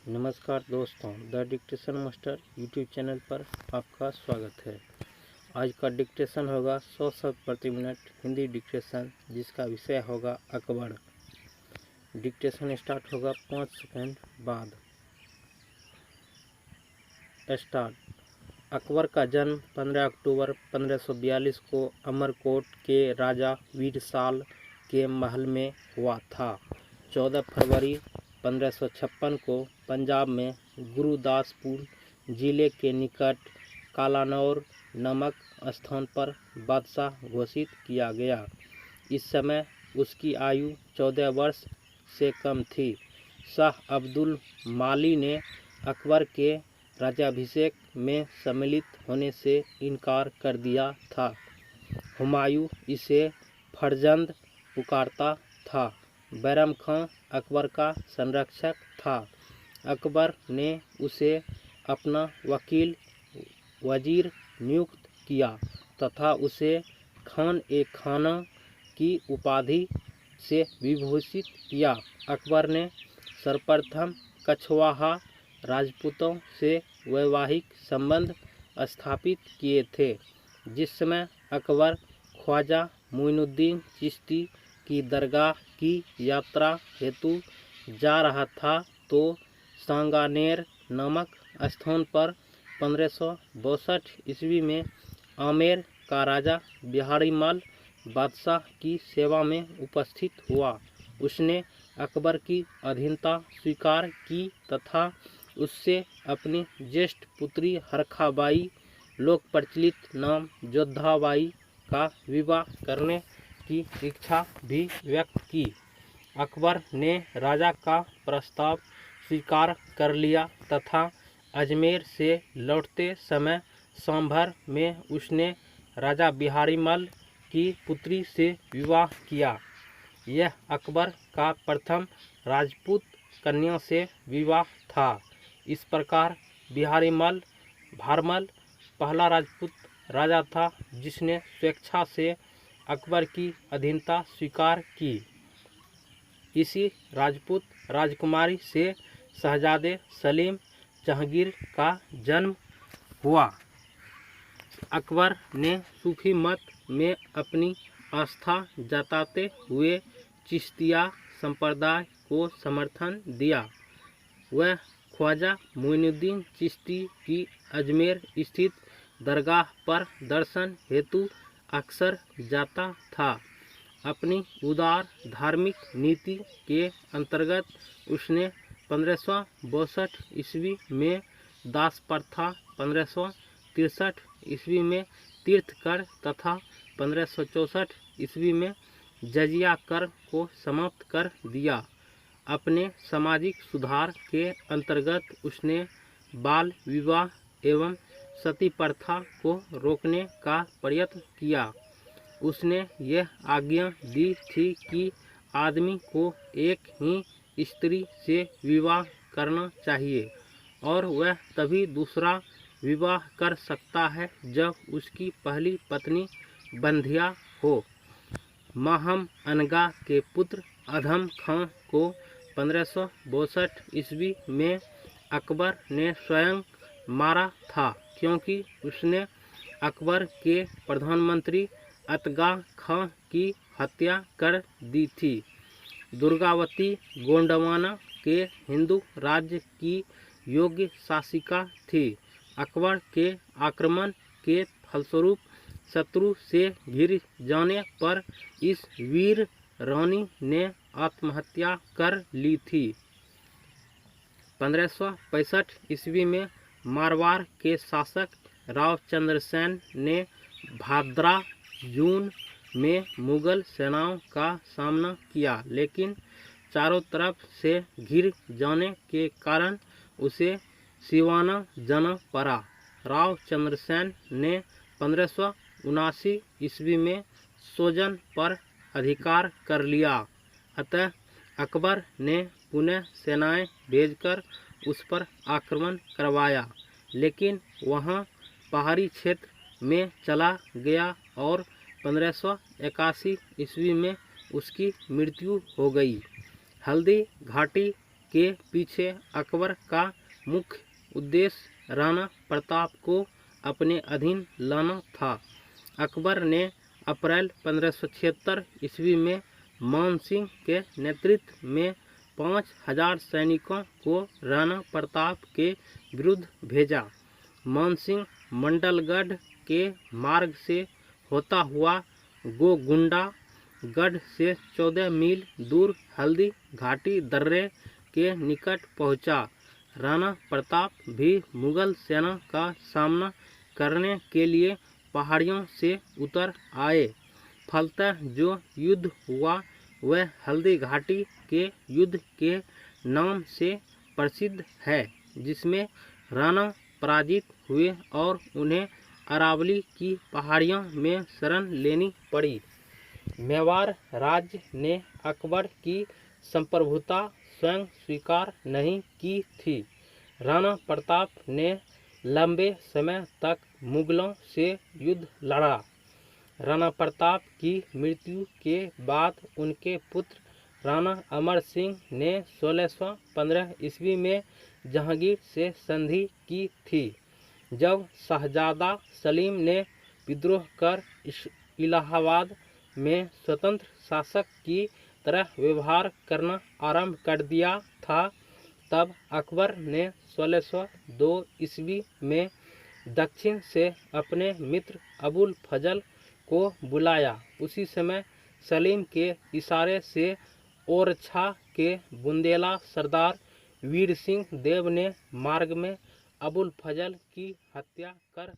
नमस्कार दोस्तों, the dictation master YouTube channel पर आपका स्वागत है। आज का डिक्टेशन होगा 100 शब्द प्रति मिनट हिंदी डिक्टेशन, जिसका विषय होगा अकबर। डिक्टेशन स्टार्ट होगा 5 सेकंड बाद। स्टार्ट। अकबर का जन्म 15 अक्टूबर 1542 को अमरकोट के राजा वीरसाल के महल में हुआ था। 14 फरवरी 1556 को पंजाब में गुरुदासपुर जिले के निकट कालानौर नामक स्थान पर बादशाह घोषित किया गया। इस समय उसकी आयु 14 वर्ष से कम थी। शाह अब्दुल माली ने अकबर के राज्याभिषेक में सम्मिलित होने से इनकार कर दिया था। हुमायूं इसे फरजंद पुकारता था। बैरम खां अकबर का संरक्षक था। अकबर ने उसे अपना वकील वजीर नियुक्त किया तथा उसे खान-ए-खाना की उपाधि से विभूषित किया। अकबर ने सर्वप्रथम कछवाहा राजपूतों से वैवाहिक संबंध स्थापित किए थे। जिस समय अकबर ख्वाजा मोइनुद्दीन चिश्ती की दरगाह की यात्रा हेतु जा रहा था तो सांगानेर नामक स्थान पर 1562 ईस्वी में आमेर का राजा बिहारीमल बादशाह की सेवा में उपस्थित हुआ। उसने अकबर की अधीनता स्वीकार की तथा उससे अपनी ज्येष्ठ पुत्री हरखाबाई, लोक प्रचलित नाम जोधाबाई, का विवाह करने की इच्छा भी व्यक्त की। अकबर ने राजा का प्रस्ताव स्वीकार कर लिया तथा अजमेर से लौटते समय सांभर में उसने राजा बिहारीमल की पुत्री से विवाह किया। यह अकबर का प्रथम राजपूत कन्या से विवाह था। इस प्रकार बिहारीमल भारमल पहला राजपूत राजा था जिसने स्वेच्छा से अकबर की अधीनता स्वीकार की। इसी राजपूत राजकुमारी से शहजादे सलीम जहांगीर का जन्म हुआ। अकबर ने सूफी मत में अपनी आस्था जताते हुए चिश्तिया संप्रदाय को समर्थन दिया। वह ख्वाजा मोइनुद्दीन चिश्ती की अजमेर स्थित दरगाह पर दर्शन हेतु अक्सर जाता था। अपनी उदार धार्मिक नीति के अंतर्गत उसने 1562 ईस्वी में दास प्रथा, 1563 ईस्वी में तीर्थ कर तथा 1564 ईस्वी में जजिया कर को समाप्त कर दिया। अपने सामाजिक सुधार के अंतर्गत उसने बाल विवाह एवं सती प्रथा को रोकने का प्रयत्न किया। उसने यह आज्ञा दी थी कि आदमी को एक ही स्त्री से विवाह करना चाहिए और वह तभी दूसरा विवाह कर सकता है जब उसकी पहली पत्नी बंधिया हो। माहम अनगा के पुत्र अधम खां को 1562 ईस्वी में अकबर ने स्वयं मारा था, क्योंकि उसने अकबर के प्रधानमंत्री अतगा खां की हत्या कर दी थी। दुर्गावती गोंडवाना के हिंदू राज्य की योग्य शासिका थी। अकबर के आक्रमण के फलस्वरूप शत्रु से घिर जाने पर इस वीर रानी ने आत्महत्या कर ली थी। 1565 ईस्वी में मारवाड़ के शासक राव चंद्रसेन ने भाद्रा जून में मुगल सेनाओं का सामना किया, लेकिन चारों तरफ से घिर जाने के कारण उसे सिवाना जाना पड़ा। राव चंद्रसेन ने 1579 ईस्वी में सोजन पर अधिकार कर लिया। अतः अकबर ने पुनः सेनाएं भेजकर उस पर आक्रमण करवाया, लेकिन वहां पहाड़ी क्षेत्र में चला गया और 1581 ईस्वी में उसकी मृत्यु हो गई। हल्दी घाटी के पीछे अकबर का मुख्य उद्देश्य राणा प्रताप को अपने अधीन लाना था। अकबर ने अप्रैल 1576 ईस्वी में मान सिंह के नेतृत्व में 5000 सैनिकों को राणा प्रताप के विरुद्ध भेजा। मान सिंह मंडलगढ़ के मार्ग से होता हुआ गोगुंडा गढ़ से 14 मील दूर हल्दी घाटी दर्रे के निकट पहुंचा। राणा प्रताप भी मुगल सेना का सामना करने के लिए पहाड़ियों से उतर आए। फलतः जो युद्ध हुआ वह हल्दी घाटी के युद्ध के नाम से प्रसिद्ध है, जिसमें राणा पराजित हुए और उन्हें अरावली की पहाड़ियों में शरण लेनी पड़ी। मेवाड़ राज्य ने अकबर की संप्रभुता स्वयं स्वीकार नहीं की थी। राणा प्रताप ने लंबे समय तक मुगलों से युद्ध लड़ा। राणा प्रताप की मृत्यु के बाद उनके पुत्र राणा अमर सिंह ने 1615 ईस्वी में जहांगीर से संधि की थी। जब शहजादा सलीम ने विद्रोह कर इलाहाबाद में स्वतंत्र शासक की तरह व्यवहार करना आरंभ कर दिया था, तब अकबर ने 1602 ईस्वी में दक्षिण से अपने मित्र अबुल फजल को बुलाया। उसी समय सलीम के इशारे से ओरछा के बुंदेला सरदार वीर सिंह देव ने मार्ग में अबुल फजल की हत्या कर